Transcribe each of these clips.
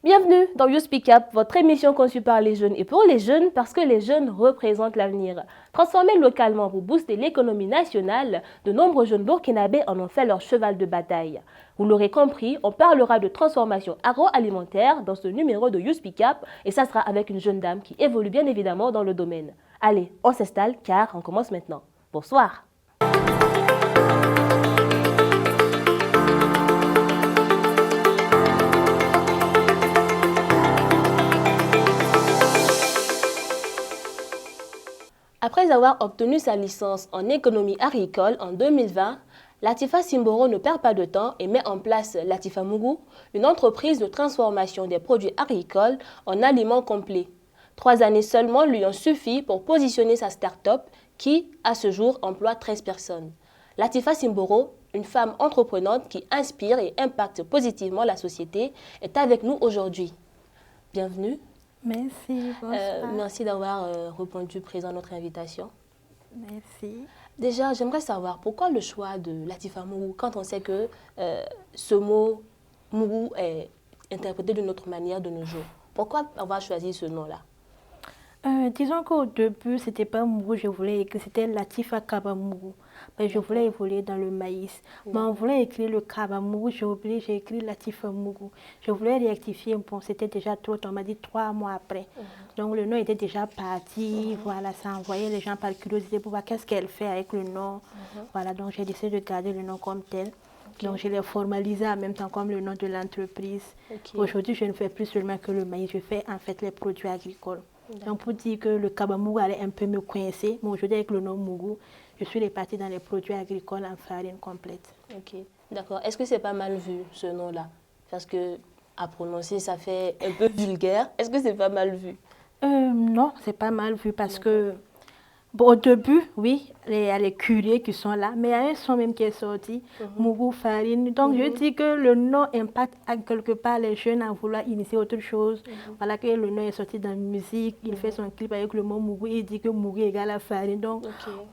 Bienvenue dans You Speak Up, votre émission conçue par les jeunes et pour les jeunes parce que les jeunes représentent l'avenir. Transformés localement pour booster l'économie nationale, de nombreux jeunes burkinabés en ont fait leur cheval de bataille. Vous l'aurez compris, on parlera de transformation agroalimentaire dans ce numéro de You Speak Up et ça sera avec une jeune dame qui évolue bien évidemment dans le domaine. Allez, on s'installe car on commence maintenant. Bonsoir. Après avoir obtenu sa licence en économie agricole en 2020, Latifa Simboro ne perd pas de temps et met en place Latifa Mougou, une entreprise de transformation des produits agricoles en aliments complets. 3 années seulement lui ont suffi pour positionner sa start-up qui, à ce jour, emploie 13 personnes. Latifa Simboro, une femme entreprenante qui inspire et impacte positivement la société, est avec nous aujourd'hui. Bienvenue. Merci, bonsoir. Merci d'avoir répondu présent à notre invitation. Merci. Déjà, j'aimerais savoir pourquoi le choix de Latifa Mougou quand on sait que ce mot Mougou est interprété d'une autre manière de nos jours. Pourquoi avoir choisi ce nom-là? Disons qu'au début, c'était pas Mougou, je voulais écrire, c'était Latifa Kaba Mougou. Je voulais évoluer dans le maïs. Mais on voulait écrire le Kaba Mougou, j'ai oublié, j'ai écrit Latifa Mougou. Je voulais rectifier, bon, c'était déjà trop, on m'a dit 3 mois après. Donc le nom était déjà parti, voilà, ça envoyait les gens par curiosité pour voir qu'est-ce qu'elle fait avec le nom. Voilà, donc j'ai décidé de garder le nom comme tel. Donc je l'ai formalisé en même temps comme le nom de l'entreprise. Aujourd'hui, je ne fais plus seulement que le maïs, je fais en fait les produits agricoles. Donc pour dire que le Kaba Mougou allait un peu me coincer, mais aujourd'hui avec le nom Mougou, je suis répartie dans les produits agricoles en farine complète. Ok, d'accord. Est-ce que c'est pas mal vu ce nom-là? Parce que à prononcer, ça fait un peu vulgaire. Est-ce que c'est pas mal vu? Non, c'est pas mal vu parce que bon, au début, oui, il y a les curieux qui sont là, mais il y a un son même qui est sorti, Mougou Farine. Donc, je dis que le nom impacte à quelque part les jeunes à vouloir initier autre chose. Voilà que le nom est sorti dans la musique, il fait son clip avec le mot Mougou, il dit que Mougou égale à Farine. Donc,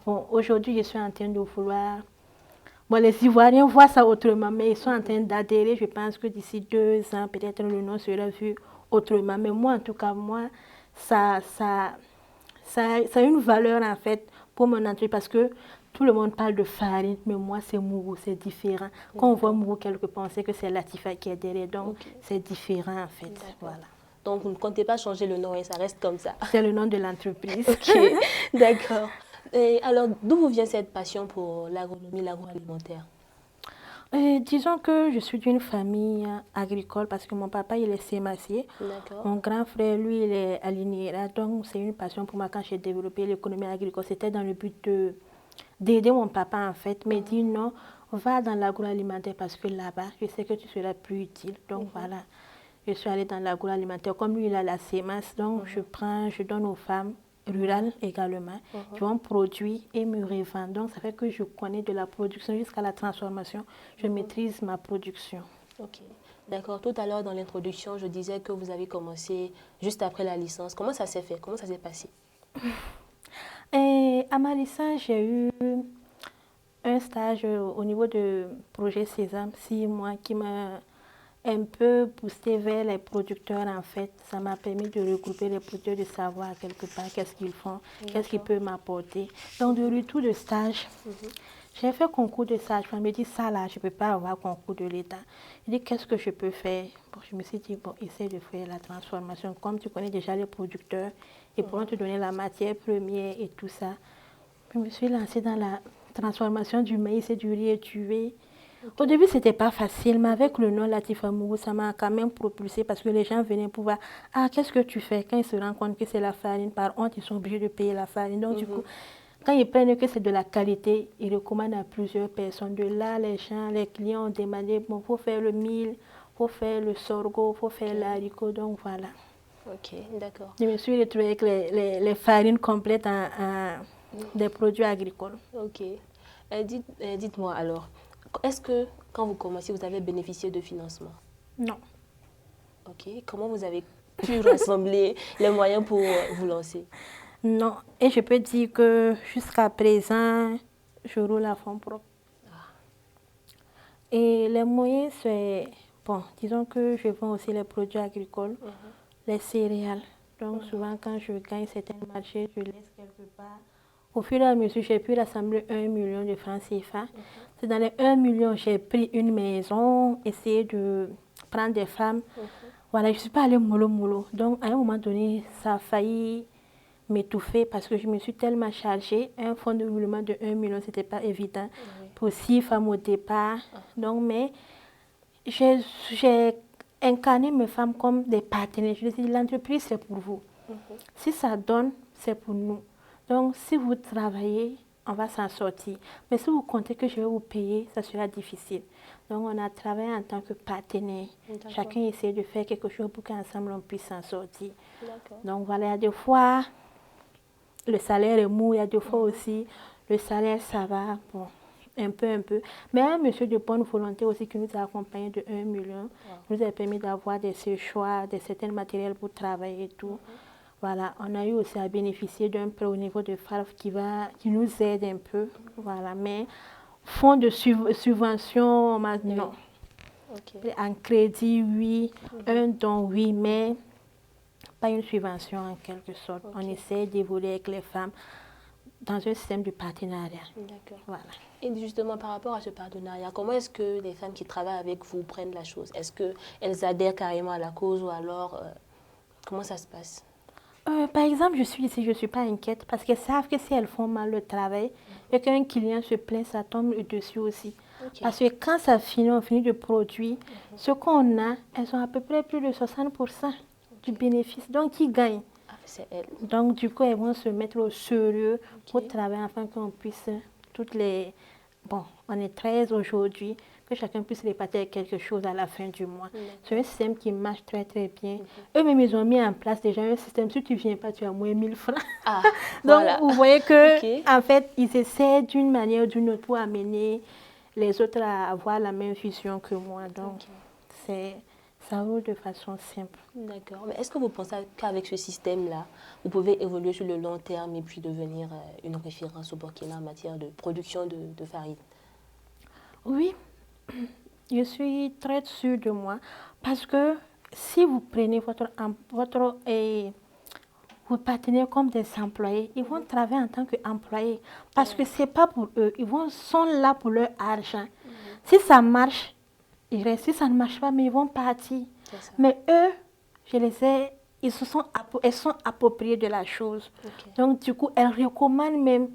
bon, aujourd'hui, je suis en train de vouloir... Bon, les Ivoiriens voient ça autrement, mais ils sont en train d'adhérer. Je pense que d'ici 2 ans, peut-être le nom sera vu autrement. Mais moi, en tout cas, moi, ça a une valeur en fait pour mon entreprise parce que tout le monde parle de farine, mais moi c'est Mougou, c'est différent. Quand on voit Mougou quelque part, on sait que c'est Latifa qui est derrière, donc c'est différent en fait. Voilà. Donc vous ne comptez pas changer le nom et ça reste comme ça? C'est le nom de l'entreprise. Ok, d'accord. Et alors, d'où vous vient cette passion pour l'agronomie, l'agroalimentaire? Disons que je suis d'une famille agricole parce que mon papa il est sémassier. Mon grand frère lui il est alignera. Donc c'est une passion pour moi quand j'ai développé l'économie agricole. C'était dans le but d'aider mon papa en fait. Mais dit non, va dans l'agroalimentaire parce que là-bas je sais que tu seras plus utile. Donc voilà, je suis allée dans l'agroalimentaire. Comme lui il a la sémasse, donc je donne aux femmes rurales également, qui vont produire et me revendre. Donc, ça fait que je connais de la production jusqu'à la transformation. Je maîtrise ma production. Ok, d'accord. Tout à l'heure, dans l'introduction, je disais que vous avez commencé juste après la licence. Comment ça s'est fait? Comment ça s'est passé? Et à ma licence, j'ai eu un stage au niveau de projet Sésame, 6 mois, qui m'a un peu poussé vers les producteurs en fait. Ça m'a permis de regrouper les producteurs, de savoir quelque part qu'est-ce qu'ils font, qu'est-ce qu'ils peuvent m'apporter. Donc de retour de stage, j'ai fait concours de stage. Je me dis ça là, je ne peux pas avoir concours de l'État. Je dis qu'est-ce que je peux faire? Bon, je me suis dit bon, essaie de faire la transformation. Comme tu connais déjà les producteurs, ils pourront te donner la matière première et tout ça. Je me suis lancée dans la transformation du maïs et du riz étuvé. Au début, ce n'était pas facile, mais avec le nom Latifa Mougou, ça m'a quand même propulsé parce que les gens venaient pour voir « Ah, qu'est-ce que tu fais ?» Quand ils se rendent compte que c'est la farine, par honte, ils sont obligés de payer la farine. Donc, du coup, quand ils prennent que c'est de la qualité, ils recommandent à plusieurs personnes. De là, les gens, les clients ont demandé « Bon, il faut faire le mil, il faut faire le sorgho, il faut faire l'haricot. » Donc, voilà. Ok, d'accord. Je me suis retrouvée avec les farines complètes des produits agricoles. Ok. Dites-moi alors, est-ce que quand vous commencez, vous avez bénéficié de financement? Non. Ok. Comment vous avez pu rassembler les moyens pour vous lancer? Non. Et je peux dire que jusqu'à présent, je roule à fond propre. Et les moyens, c'est bon, disons que je vends aussi les produits agricoles, les céréales. Donc souvent quand je gagne certains marchés, je laisse quelque part. Au fur et à mesure, j'ai pu rassembler 1 million de francs CFA. C'est dans les 1 million, j'ai pris une maison, essayé de prendre des femmes. Voilà, je ne suis pas allée mollo. Donc à un moment donné, ça a failli m'étouffer parce que je me suis tellement chargée. Un fonds de roulement de 1 million, ce n'était pas évident pour 6 femmes au départ. Donc, mais j'ai incarné mes femmes comme des partenaires. Je dis, l'entreprise, c'est pour vous. Si ça donne, c'est pour nous. Donc, si vous travaillez, on va s'en sortir. Mais si vous comptez que je vais vous payer, ça sera difficile. Donc, on a travaillé en tant que partenaire. Chacun essaie de faire quelque chose pour qu'ensemble, on puisse s'en sortir. Donc, voilà, il y a des fois, le salaire est mou. Il y a des fois aussi, le salaire, ça va, bon, un peu. Mais un monsieur de bonne volonté aussi qui nous a accompagnés de 1 million, nous a permis d'avoir des choix, de certains matériels pour travailler et tout. Voilà, on a eu aussi à bénéficier d'un prêt au niveau de FARF qui nous aide un peu. Voilà, mais fonds de subvention, non. En crédit, oui. Un don, oui, mais pas une subvention en quelque sorte. On essaie d'évoluer avec les femmes dans un système de partenariat. D'accord. Voilà. Et justement, par rapport à ce partenariat, comment est-ce que les femmes qui travaillent avec vous prennent la chose? Est-ce qu'elles adhèrent carrément à la cause ou alors, comment ça se passe? Par exemple, je suis ici, je ne suis pas inquiète parce qu'elles savent que si elles font mal le travail et qu'un client se plaint, ça tombe dessus aussi. Parce que quand ça finit, on finit de produire, ce qu'on a, elles ont à peu près plus de 60% du bénéfice. Donc, qui gagne? C'est elles. Donc, du coup, elles vont se mettre au sérieux pour travailler afin qu'on puisse toutes les... Bon, on est 13 aujourd'hui, que chacun puisse répartir quelque chose à la fin du mois. C'est un système qui marche très bien. Eux-mêmes, ils ont mis en place déjà un système. Si tu ne viens pas, tu as moins 1000 francs. Donc, voilà. Vous voyez que, en fait, ils essaient d'une manière ou d'une autre pour amener les autres à avoir la même vision que moi. Donc, ça roule de façon simple. D'accord. Mais est-ce que vous pensez qu'avec ce système-là, vous pouvez évoluer sur le long terme et puis devenir une référence au Burkina en matière de production de farine? Oui, je suis très sûre de moi parce que si vous prenez vos partenaires comme des employés, ils vont travailler en tant qu'employés parce que ce n'est pas pour eux. Ils sont là pour leur argent. Si ça marche, ils restent. Si ça ne marche pas, mais ils vont partir. Mais eux, elles sont appropriées de la chose. Donc, du coup, elles recommandent même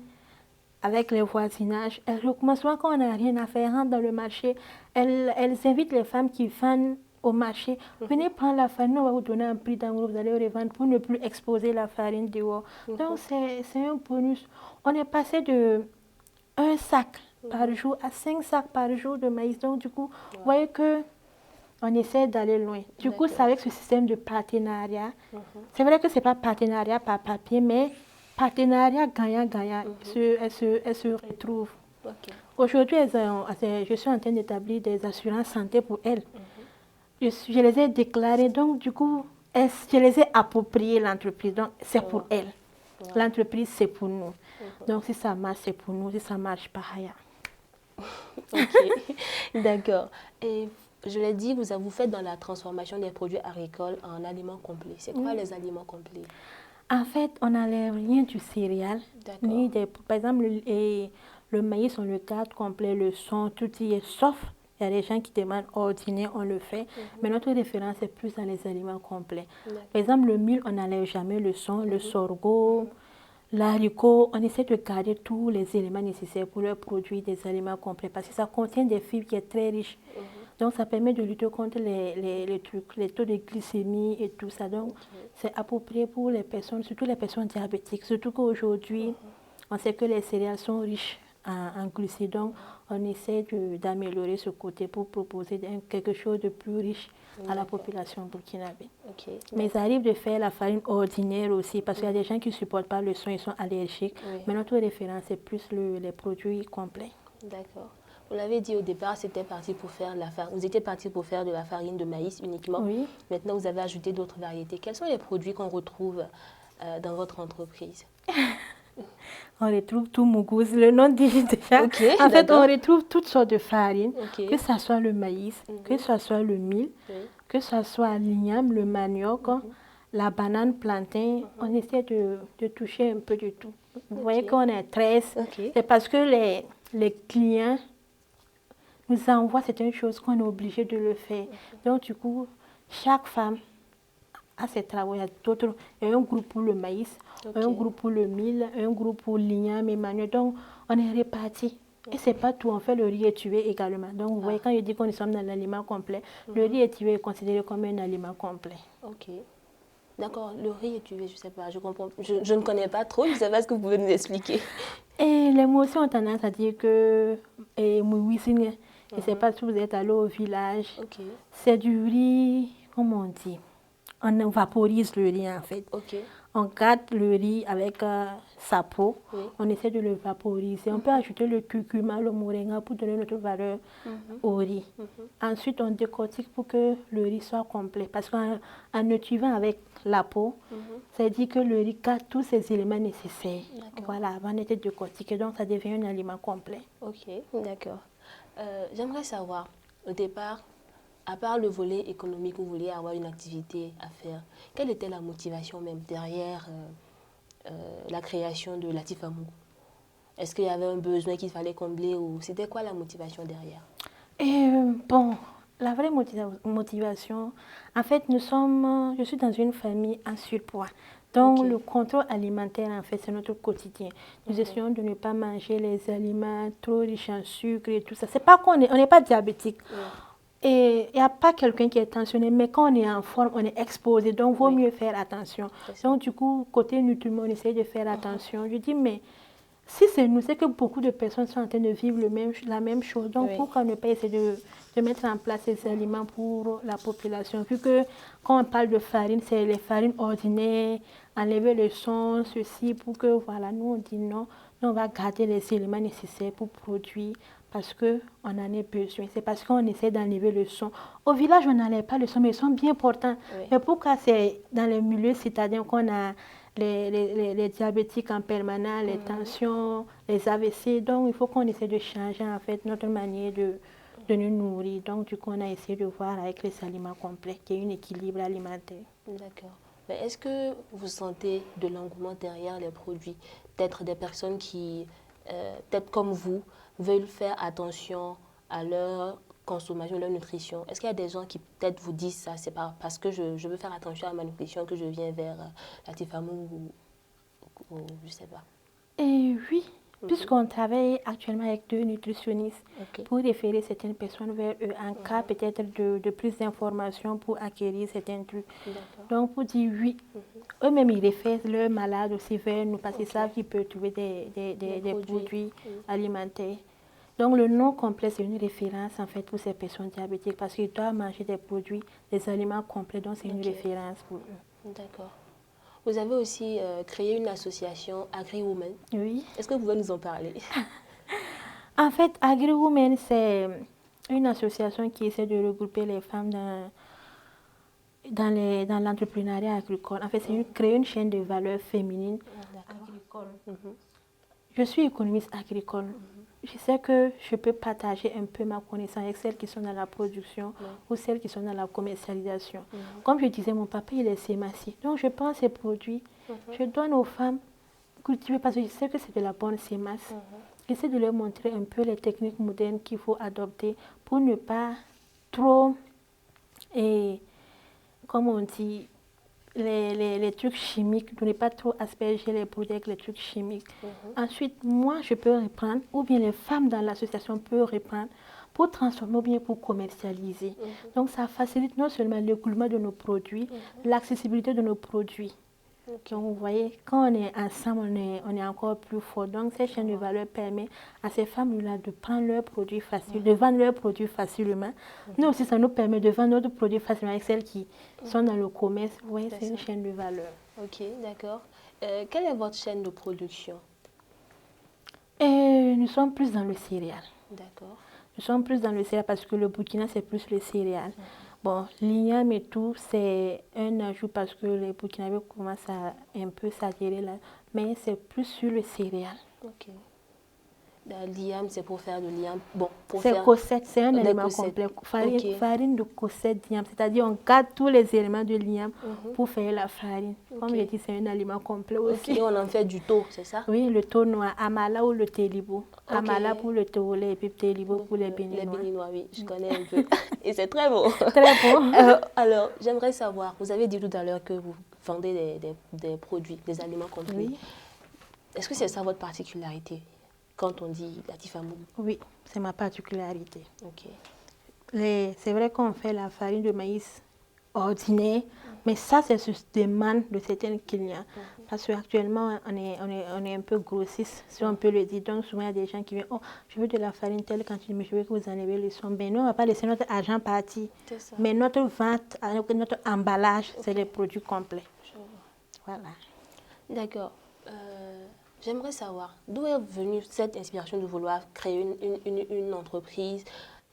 avec les voisinages. Elles recommandent souvent quand on n'a rien à faire, rentre dans le marché. Elles invitent les femmes qui vendent au marché. Venez prendre la farine, on va vous donner un prix d'engrais, vous allez revendre pour ne plus exposer la farine dehors. Donc, c'est un bonus. On est passé de 1 sac par jour à 5 sacs par jour de maïs. Donc, du coup, vous voyez que on essaie d'aller loin. Du coup, c'est avec ce système de partenariat. C'est vrai que ce n'est pas partenariat par papier, mais partenariat gagnant-gagnant. Elles se retrouvent. Aujourd'hui, je suis en train d'établir des assurances santé pour elles. Je les ai déclarées, donc du coup, je les ai appropriées l'entreprise. Donc, c'est pour elles. L'entreprise, c'est pour nous. Donc, si ça marche, c'est pour nous. Si ça ne marche pas, rien. Ok, d'accord. Et je l'ai dit, vous faites dans la transformation des produits agricoles en aliments complets. C'est quoi les aliments complets? En fait, on n'enlève rien du céréal. Par exemple, le maïs, on le garde complet, le son, tout y est sauf. Il y a des gens qui demandent ordinaire, on le fait. Mais notre référence est plus dans les aliments complets. Par exemple, le mil, on n'enlève jamais le son, le sorgho, l'haricot. On essaie de garder tous les éléments nécessaires pour leur produire des aliments complets parce que ça contient des fibres qui sont très riches. Donc, ça permet de lutter contre les taux de glycémie et tout ça. Donc, c'est approprié pour les personnes, surtout les personnes diabétiques. Surtout qu'aujourd'hui, on sait que les céréales sont riches en glucides. Donc, on essaie d'améliorer ce côté pour proposer quelque chose de plus riche à la population burkinabé. Mais ça arrive de faire la farine ordinaire aussi, parce qu'il y a des gens qui ne supportent pas le son, ils sont allergiques. Mais notre référence, c'est plus les produits complets. D'accord. Vous l'avez dit au départ, c'était parti pour faire vous étiez parti pour faire de la farine de maïs uniquement. Maintenant, vous avez ajouté d'autres variétés. Quels sont les produits qu'on retrouve dans votre entreprise? On retrouve tout mougous, le nom dit déjà. Ok, En fait, on d'accord. retrouve toutes sortes de farines, Ok. que ce soit le maïs, que ce soit le mil, Oui. que ce soit l'igname, le manioc, la banane, plantain. On essaie de toucher un peu de tout. Vous voyez Ok. qu'on est 13. Ok. C'est parce que les clients nous envoient certaines choses qu'on est obligé de le faire. Donc, du coup, chaque femme a ses travaux. Il y a un groupe pour le maïs, un Ok. groupe pour le mil, un groupe pour l'igname et manioc. Donc, on est répartis. Et c'est pas tout, on fait le riz étuvé également. Donc, vous voyez, quand je dis qu'on est dans l'aliment complet, le riz étuvé est considéré comme un aliment complet. Ok. D'accord, le riz étuvé, je sais pas, je comprends. Je ne connais pas trop, je sais pas ce que vous pouvez nous expliquer. Et les mots aussi ont tendance à dire que, oui, je ne sais pas si vous êtes allé au village, Ok. c'est du riz, comment on dit? On vaporise le riz en fait. Ok. On garde le riz avec sa peau. Oui. On essaie de le vaporiser. On peut ajouter le curcuma, le moringa pour donner notre valeur au riz. Ensuite, on décortique pour que le riz soit complet. Parce qu'en le tuant avec la peau, ça dit que le riz garde tous ces éléments nécessaires. Voilà, avant d'être décortiqué. Donc, ça devient un aliment complet. Ok, d'accord. J'aimerais savoir, au départ, à part le volet économique, vous vouliez avoir une activité à faire. Quelle était la motivation même derrière la création de Latifa Mougou? Est-ce qu'il y avait un besoin qu'il fallait combler ou c'était quoi la motivation derrière? Et bon, la vraie motivation, en fait, je suis dans une famille en surpoids. Donc, Ok. le contrôle alimentaire, en fait, c'est notre quotidien. Nous essayons de ne pas manger les aliments trop riches en sucre et tout ça. C'est pas on n'est pas diabétique. Oui. Et il n'y a pas quelqu'un qui est tensionné, mais quand on est en forme, on est exposé. Donc, il vaut mieux faire attention. Donc, du coup, côté nutriments, on essaie de faire attention. Je dis, mais si c'est nous, c'est que beaucoup de personnes sont en train de vivre la même chose. Donc, Oui. pourquoi ne pas essayer de mettre en place ces aliments pour la population? Vu que quand on parle de farine, c'est les farines ordinaires, enlever le son, ceci, pour que, voilà, nous, on dit non. Nous, on va garder les éléments nécessaires pour produire parce qu'on en a besoin. C'est parce qu'on essaie d'enlever le son. Au village, on n'enlève pas le son, mais ils sont bien importants. Oui. Mais pourquoi c'est dans les milieux citadins qu'on a les diabétiques en permanence, les tensions, les AVC. Donc, il faut qu'on essaie de changer en fait notre manière de nous nourrir. Donc, du coup, on a essayé de voir avec les aliments complets qu'il y ait un équilibre alimentaire. D'accord. Mais est-ce que vous sentez de l'engouement derrière les produits? Peut-être des personnes qui, peut-être comme vous, veulent faire attention à leur consommation, leur nutrition. Est-ce qu'il y a des gens qui peut-être vous disent ça, c'est pas parce que je veux faire attention à ma nutrition que je viens vers la Tifamou ou je sais pas. Et oui, puisqu'on travaille actuellement avec 2 nutritionnistes Ok. pour référer certaines personnes vers eux en cas peut-être de plus d'informations pour acquérir certains trucs. D'accord. Donc, pour dire oui, eux-mêmes, ils réfèrent leurs malades aussi vers nous parce qu'ils Ok. savent qu'ils peuvent trouver des produits Oui. alimentaires. Donc, le nom complet, c'est une référence en fait pour ces personnes diabétiques parce qu'ils doivent manger des produits, des aliments complets. Donc, c'est une Ok. référence pour eux. D'accord. Vous avez aussi créé une association AgriWomen. Oui. Est-ce que vous pouvez nous en parler? En fait, AgriWomen, c'est une association qui essaie de regrouper les femmes dans l'entrepreneuriat agricole. En fait, c'est créer une chaîne de valeur féminine agricole. Je suis économiste agricole. Je sais que je peux partager un peu ma connaissance avec celles qui sont dans la production ou celles qui sont dans la commercialisation. Comme je disais, mon papa, il est sémancier. Donc, je prends ces produits, je donne aux femmes cultiver parce que je sais que c'est de la bonne sémasse. J'essaie de leur montrer un peu les techniques modernes qu'il faut adopter pour ne pas trop, et comme on dit, les trucs chimiques, de ne pas trop asperger les produits avec les trucs chimiques. Ensuite, moi, je peux reprendre, ou bien les femmes dans l'association peuvent reprendre pour transformer ou bien pour commercialiser. Donc, ça facilite non seulement l'écoulement de nos produits, l'accessibilité de nos produits. Donc, vous voyez, quand on est ensemble, on est encore plus fort. Donc, cette chaîne de valeur permet à ces femmes-là de prendre leurs produits facilement, de vendre leurs produits facilement. Nous aussi, ça nous permet de vendre nos produits facilement avec celles qui sont dans le commerce. Vous voyez, c'est une chaîne de valeur. Ok, d'accord. Quelle est votre chaîne de production? Et nous sommes plus dans le céréal. D'accord. Nous sommes plus dans le céréal parce que le Burkina, c'est plus le céréal. Bon, l'igname et tout, c'est un ajout parce que les Burkinabés commencent à un peu s'adhérer là, mais c'est plus sur le céréal. Ok. L'iam, c'est pour faire de l'iam. Bon, pour C'est faire cossette, c'est un des aliment cossettes. complet. Farine, Ok. farine de cossette d'igname, c'est-à-dire on garde tous les éléments de l'igname Mhm. pour faire la farine. Comme Ok. je dis, c'est un aliment complet Ok, aussi. et on en fait du taux, c'est ça? Oui, le thau noir, amala ou le télibo. Ok. Amala pour le thé au lait et puis télibo pour les Les béninois. béninois, oui, je connais un peu. Et c'est très bon. Très bon. Alors, j'aimerais savoir, vous avez dit tout à l'heure que vous vendez des produits, des aliments complets. Oui, Est-ce que c'est ça votre particularité quand on dit Latifa Mougou? oui, c'est ma particularité. Ok. C'est vrai qu'on fait la farine de maïs ordinaire, mais ça, c'est sur demande de certains clients. Parce qu'actuellement, on est un peu grossiste, si on peut le dire. Donc, souvent, il y a des gens qui viennent, oh, je veux de la farine telle quantité, mais je veux que vous enlevez le son. Ben, nous, on ne va pas laisser notre argent partir. C'est ça. Mais notre vente, notre emballage, c'est des produits complets. Je vois. Voilà. D'accord. J'aimerais savoir d'où est venue cette inspiration de vouloir créer une entreprise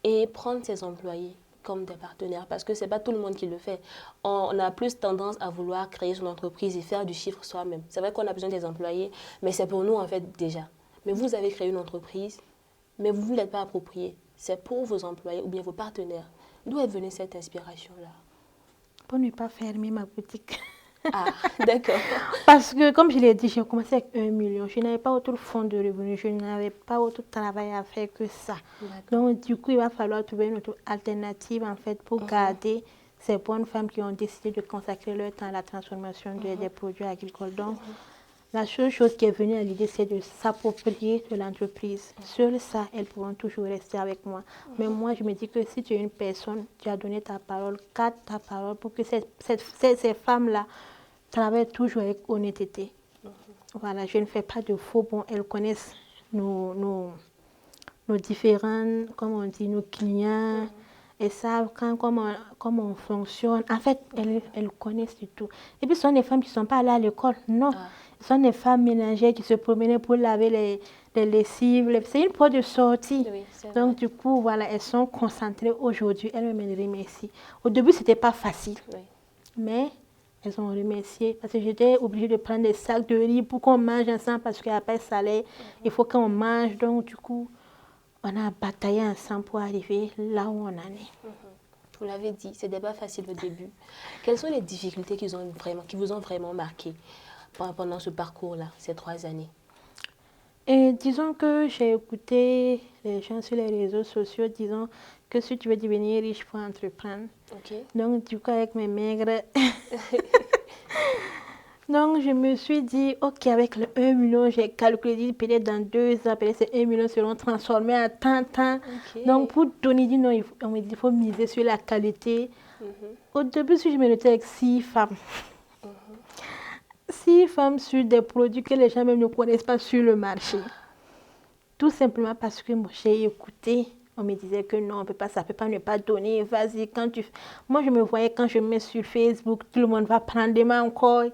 et prendre ses employés comme des partenaires, parce que ce n'est pas tout le monde qui le fait. On a plus tendance à vouloir créer son entreprise et faire du chiffre soi-même. C'est vrai qu'on a besoin des employés, mais c'est pour nous en fait déjà. Mais vous avez créé une entreprise, mais vous ne l'êtes pas appropriée. C'est pour vos employés ou bien vos partenaires. D'où est venue cette inspiration-là? Pour ne pas fermer ma boutique. Ah, d'accord. Parce que, comme je l'ai dit, j'ai commencé avec 1 million. Je n'avais pas autre fonds de revenus. Je n'avais pas autre travail à faire que ça. Donc, du coup, il va falloir trouver une autre alternative, en fait, pour garder ces bonnes femmes qui ont décidé de consacrer leur temps à la transformation des produits agricoles. Donc, la seule chose qui est venue à l'idée, c'est de s'approprier de l'entreprise. Sur ça, elles pourront toujours rester avec moi. Mais moi, je me dis que si tu es une personne, tu as donné ta parole, garde ta parole pour que ces femmes-là travaillent toujours avec honnêteté. Voilà, je ne fais pas de faux bons. Elles connaissent nos différents, comme on dit, nos clients. Elles savent comment on fonctionne. En fait, elles connaissent du tout. Et puis, ce sont des femmes qui ne sont pas allées à l'école. Non. Ce sont des femmes ménagères qui se promenaient pour laver les lessives. C'est une porte de sortie. Oui, donc, du coup, voilà, elles sont concentrées aujourd'hui. Elles me remercient. Au début, ce n'était pas facile. Oui. Mais elles ont remercié parce que j'étais obligée de prendre des sacs de riz pour qu'on mange ensemble parce qu'après salaire, il faut qu'on mange. Donc, du coup, on a bataillé ensemble pour arriver là où on en est. Vous l'avez dit, ce n'était pas facile au début. Quelles sont les difficultés qui vous ont vraiment marqué pendant ce parcours-là, ces 3 années? Et disons que j'ai écouté les gens sur les réseaux sociaux disant que si tu veux devenir riche, il faut entreprendre. Okay. Donc, du coup, avec mes maigres, donc je me suis dit, ok, avec le 1 million, j'ai calculé, peut-être dans 2 ans, peut-être ces 1 million seront transformés à tant. Okay. Donc, pour donner du nom, on me dit qu'il faut miser sur la qualité. Au début, si je me retrouvais avec 6 femmes. 6 femmes sur des produits que les gens même ne connaissent pas sur le marché. Tout simplement parce que moi, j'ai écouté. On me disait que non, ça ne peut pas ne pas donner. Vas-y, Moi, je me voyais quand je mets sur Facebook, tout le monde va prendre des mains encore.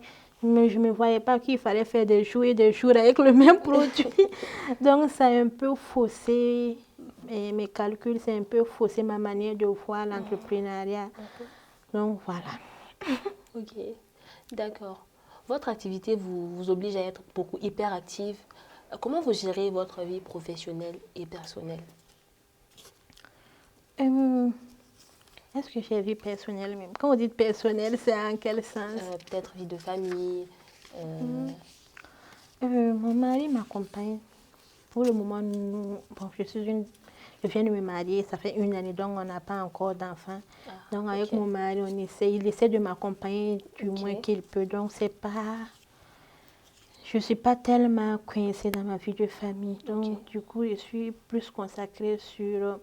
Mais je ne me voyais pas qu'il fallait faire des jours et des jours avec le même produit. Donc, ça a un peu faussé mes calculs, c'est un peu faussé ma manière de voir l'entrepreneuriat. Donc, voilà. Ok, d'accord. Votre activité vous oblige à être beaucoup hyperactive. Comment vous gérez votre vie professionnelle et personnelle? Est-ce que j'ai vie personnelle même? Quand on dit personnelle, c'est en quel sens? Peut-être vie de famille. Mon mari m'accompagne. Pour le moment, je viens de me marier, ça fait 1 année, donc on n'a pas encore d'enfants. Donc avec mon mari, il essaie de m'accompagner du moins qu'il peut. Donc je ne suis pas tellement coincée dans ma vie de famille. Donc du coup, je suis plus consacrée sur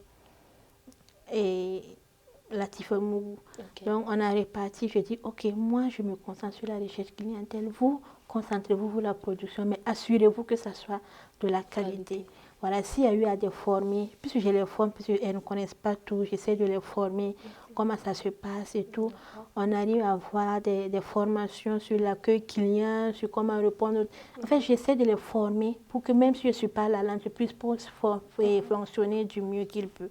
Latifa Mougou. Donc on a réparti, je dis, ok, moi je me concentre sur la recherche clientèle, vous concentrez-vous sur la production, mais assurez-vous que ça soit de la qualité. Voilà, s'il y a eu à les former, puisque je les forme, puisqu'elles ne connaissent pas tout, j'essaie de les former, comment ça se passe et tout. On arrive à avoir des formations sur l'accueil client, sur comment répondre. En fait, j'essaie de les former pour que même si je ne suis pas là, l'entreprise puisse fonctionner du mieux qu'il peut.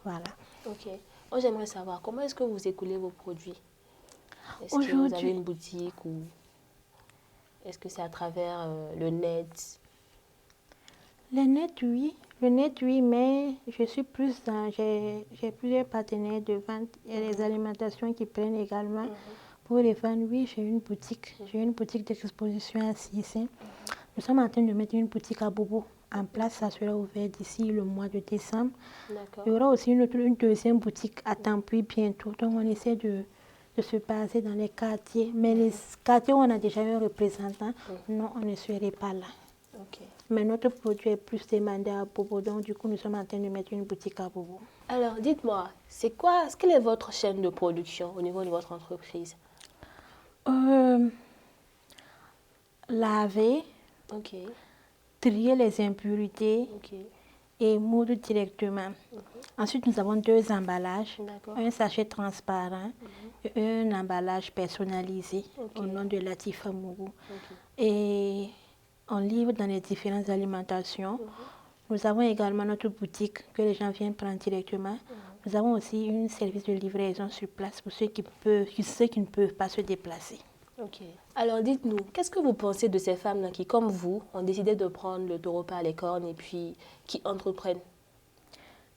Voilà. Ok. Moi, j'aimerais savoir comment est-ce que vous écoulez vos produits? Est-ce que vous avez Aujourd'hui, une boutique ou est-ce que c'est à travers le net? le net, oui, mais je suis plus dans, j'ai plusieurs partenaires de vente. Il y a les alimentations qui prennent également. Pour les vendre, oui, j'ai une boutique d'exposition à Cissé. Nous sommes en train de mettre une boutique à Bobo en place, ça sera ouvert d'ici le mois de décembre. D'accord. Il y aura aussi une deuxième boutique à Tampuy bientôt. Donc on essaie de se baser dans les quartiers. Mais les quartiers où on a déjà un représentant, non, on ne serait pas là. Ok. Mais notre produit est plus demandé à Bobo, donc du coup nous sommes en train de mettre une boutique à Bobo. Alors, dites-moi, quelle est votre chaîne de production au niveau de votre entreprise? Euh, Laver, Ok, trier les impurités ok, et moudre directement. Ensuite, nous avons deux emballages, d'accord. un sachet transparent et un emballage personnalisé Ok. au nom de Latifa Mougou. Ok. Et on livre dans les différentes alimentations. Nous avons également notre boutique que les gens viennent prendre directement. Nous avons aussi un service de livraison sur place pour ceux qui ne peuvent pas se déplacer. Ok. Alors, dites-nous, qu'est-ce que vous pensez de ces femmes-là qui, comme vous, ont décidé de prendre le taureau par les cornes et puis qui entreprennent?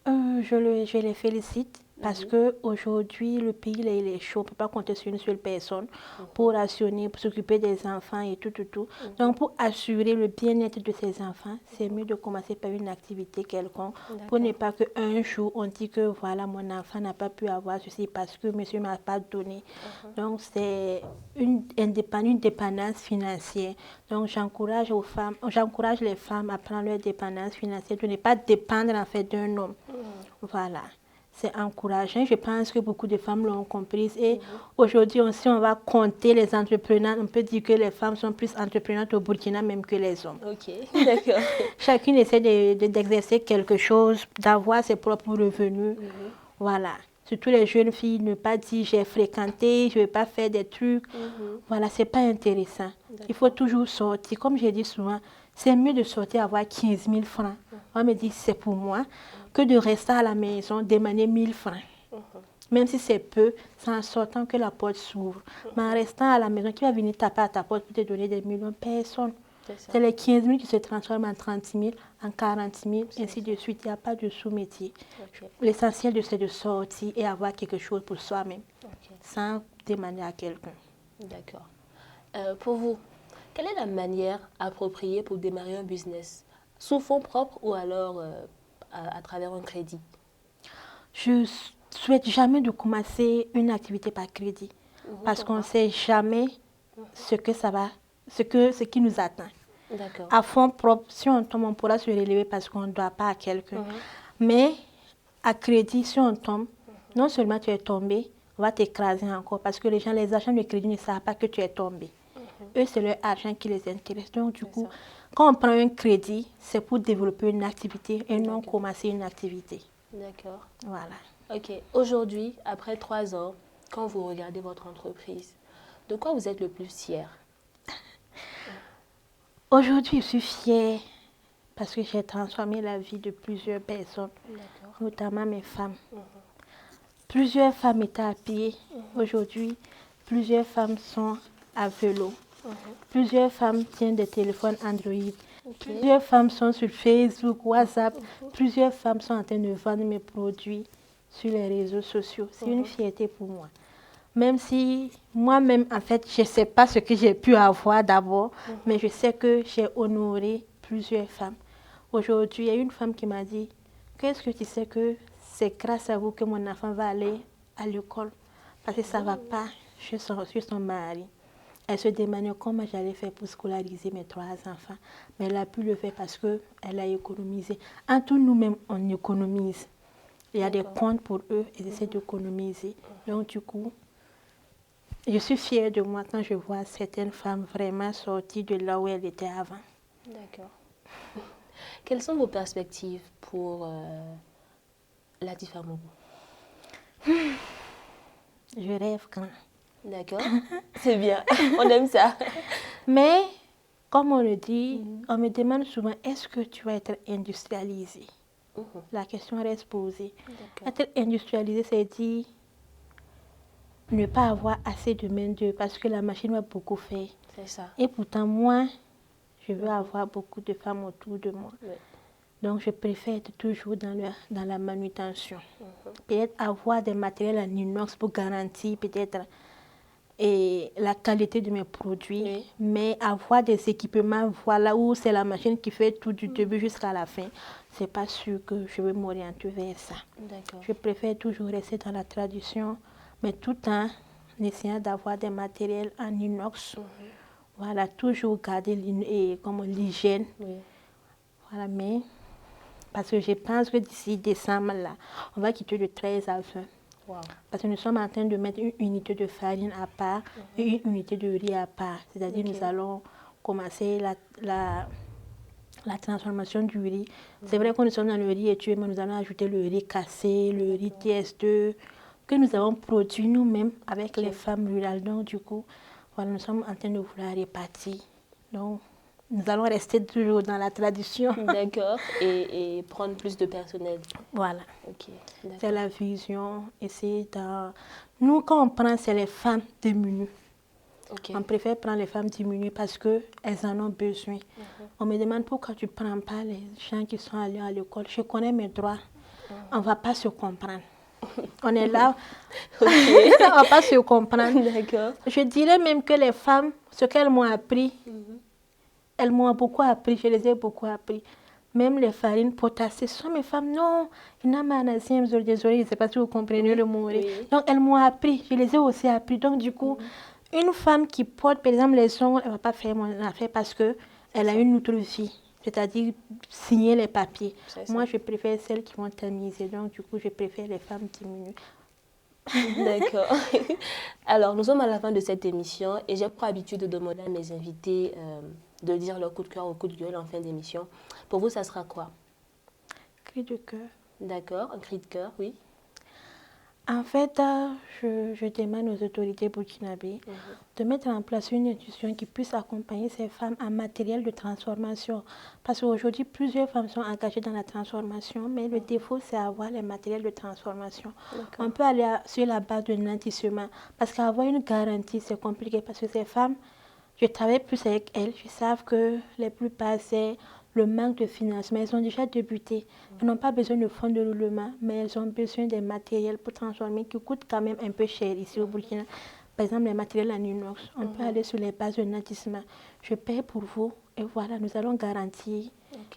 Je les félicite parce qu'aujourd'hui, le pays là, il est chaud. On ne peut pas compter sur une seule personne pour rationner, pour s'occuper des enfants et tout. Donc, pour assurer le bien-être de ces enfants, c'est mieux de commencer par une activité quelconque pour ne pas qu'un jour, on dit que voilà, mon enfant n'a pas pu avoir ceci parce que monsieur ne m'a pas donné. Donc, c'est une dépendance financière. Donc, j'encourage les femmes à prendre leur dépendance financière, de ne pas dépendre en fait d'un homme. Voilà, c'est encourageant. Je pense que beaucoup de femmes l'ont compris. Et aujourd'hui, si on va compter les entrepreneurs, on peut dire que les femmes sont plus entreprenantes au Burkina même que les hommes. Ok, d'accord. Chacune essaie d'exercer quelque chose, d'avoir ses propres revenus. Voilà. Surtout les jeunes filles, ne pas dire j'ai fréquenté, je ne vais pas faire des trucs. Voilà, c'est pas intéressant. Il faut toujours sortir. Comme j'ai dit souvent, c'est mieux de sortir avoir 15 000 francs. On me dit c'est pour moi, que de rester à la maison, demander 1000 francs. Même si c'est peu, c'est en sortant que la porte s'ouvre. Mais en restant à la maison, qui va venir taper à ta porte pour te donner des millions? Personne. C'est les 15 000 qui se transforment en 30 000, en 40 000, ainsi de suite. Il n'y a pas de sous-métier. L'essentiel, c'est de sortir et avoir quelque chose pour soi-même, sans demander à quelqu'un. D'accord. Pour vous, quelle est la manière appropriée pour démarrer un business? Sous fonds propres ou alors à travers un crédit? Je souhaite jamais de commencer une activité par crédit. Parce qu'on ne sait jamais ce qui nous attend. D'accord. À fond propre, si on tombe, on pourra se relever parce qu'on ne doit pas à quelqu'un. Mais à crédit, si on tombe, non seulement tu es tombé, on va t'écraser encore parce que les agents de crédit ne savent pas que tu es tombé. Eux, c'est leur argent qui les intéresse. Donc, du coup, quand on prend un crédit, c'est pour développer une activité et non commencer une activité. D'accord. Voilà. Ok. Aujourd'hui, après 3 ans, quand vous regardez votre entreprise, de quoi vous êtes le plus fier? Aujourd'hui, je suis fière parce que j'ai transformé la vie de plusieurs personnes, notamment mes femmes. Plusieurs femmes étaient à pied. Aujourd'hui, plusieurs femmes sont à vélo. Plusieurs femmes tiennent des téléphones Android. Plusieurs femmes sont sur Facebook, WhatsApp. Plusieurs femmes sont en train de vendre mes produits sur les réseaux sociaux. C'est une fierté pour moi. Même si moi-même, en fait, je ne sais pas ce que j'ai pu avoir d'abord, mais je sais que j'ai honoré plusieurs femmes. Aujourd'hui, il y a une femme qui m'a dit, qu'est-ce que tu sais que c'est grâce à vous que mon enfant va aller à l'école? Parce que ça ne va pas chez son mari. Elle se demandait comment j'allais faire pour scolariser mes 3 enfants. Mais elle a pu le faire parce qu'elle a économisé. Entre nous-mêmes, on économise. Il y a des comptes pour eux, ils essaient d'économiser. Donc, du coup, je suis fière de moi quand je vois certaines femmes vraiment sorties de là où elles étaient avant. D'accord. Quelles sont vos perspectives pour Latifa Mougou? Je rêve grand. D'accord. C'est bien. On aime ça. Mais, comme on le dit, on me demande souvent, est-ce que tu vas être industrialisé? La question reste posée. Être industrialisé, c'est dire ne pas avoir assez de main-d'œuvre parce que la machine va beaucoup faire. C'est ça. Et pourtant, moi, je veux avoir beaucoup de femmes autour de moi. Oui. Donc, je préfère être toujours dans la manutention. Peut-être avoir des matériels en inox pour garantir peut-être la qualité de mes produits, mais avoir des équipements, voilà, où c'est la machine qui fait tout du début jusqu'à la fin, c'est pas sûr que je vais m'orienter vers ça. Je préfère toujours rester dans la tradition, mais tout en essayant d'avoir des matériels en inox. Voilà, toujours garder l'hygiène. Voilà, mais parce que je pense que d'ici décembre, là, on va quitter de 13 à 20. Parce que nous sommes en train de mettre une unité de farine à part et une unité de riz à part. C'est-à-dire nous allons commencer la transformation du riz. C'est vrai que nous sommes dans le riz étué, mais nous allons ajouter le riz cassé, le riz TS2, que nous avons produit nous-mêmes avec les femmes rurales. Donc du coup, voilà, nous sommes en train de vouloir répartir. Donc, nous allons rester toujours dans la tradition. D'accord. Et prendre plus de personnel. Voilà. C'est la vision. Et c'est nous, quand on prend, c'est les femmes diminuées. On préfère prendre les femmes diminuées parce qu'elles en ont besoin. On me demande pourquoi tu ne prends pas les gens qui sont allés à l'école. Je connais mes droits. On ne va pas se comprendre. On est là. On ne va pas se comprendre. Je dirais même que les femmes, ce qu'elles m'ont appris, elles m'ont beaucoup appris, je les ai beaucoup appris. Même les farines potacées, ce sont mes femmes. Non, il n'a pas désolé, je ne sais pas si vous comprenez le mot. Donc, elles m'ont appris, je les ai aussi appris. Donc, du coup, une femme qui porte, par exemple, les ongles, elle ne va pas faire mon affaire parce qu'elle a une autre vie. C'est-à-dire signer les papiers. Moi, je préfère celles qui vont tamiser. Donc, du coup, je préfère les femmes diminuées. D'accord. Alors, nous sommes à la fin de cette émission et j'ai pour habitude de demander à mes invités de dire leur coup de cœur ou coup de gueule en fin d'émission. Pour vous, ça sera quoi? Cri de cœur. D'accord, un cri de cœur, oui. En fait, je demande aux autorités burkinabées de mettre en place une institution qui puisse accompagner ces femmes en matériel de transformation. Parce qu'aujourd'hui, plusieurs femmes sont engagées dans la transformation, mais le défaut, c'est avoir les matériels de transformation. On peut aller sur la base de nantissement, parce qu'avoir une garantie, c'est compliqué, parce que ces femmes, je travaille plus avec elles, je sais que les plupart, c'est le manque de financement. Elles ont déjà débuté. Elles n'ont pas besoin de fonds de roulement, mais elles ont besoin des matériels pour transformer qui coûtent quand même un peu cher ici au Burkina. Par exemple, les matériels en inox. On peut aller sur les bases de nantissement. Je paie pour vous et voilà, nous allons garantir.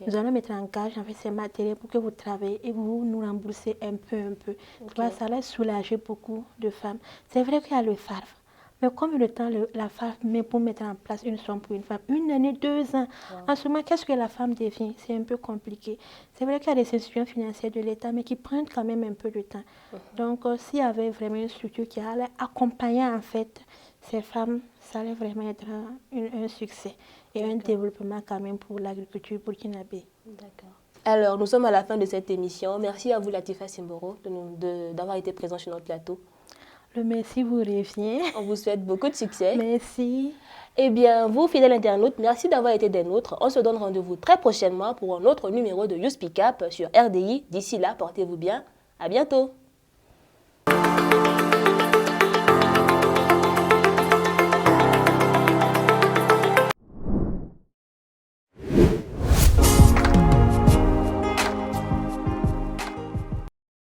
Nous allons mettre en gage en fait, ces matériels pour que vous travaillez et vous nous remboursez un peu. Ça va soulager beaucoup de femmes. C'est vrai qu'il y a le FARF. Mais combien de temps la femme met pour mettre en place une somme pour une femme? 1 année, 2 ans. En ce moment, qu'est-ce que la femme devient? C'est un peu compliqué. C'est vrai qu'il y a des institutions financières de l'État, mais qui prennent quand même un peu de temps. Donc, s'il y avait vraiment une structure qui allait accompagner en fait ces femmes, ça allait vraiment être un succès et un développement quand même pour l'agriculture burkinabé. D'accord. Alors, nous sommes à la fin de cette émission. Merci à vous, Latifa Simboro, d'avoir été présent sur notre plateau. Le merci vous revient. On vous souhaite beaucoup de succès. Merci. Eh bien, vous, fidèles internautes, merci d'avoir été des nôtres. On se donne rendez-vous très prochainement pour un autre numéro de You Speak Up sur RDI. D'ici là, portez-vous bien. À bientôt.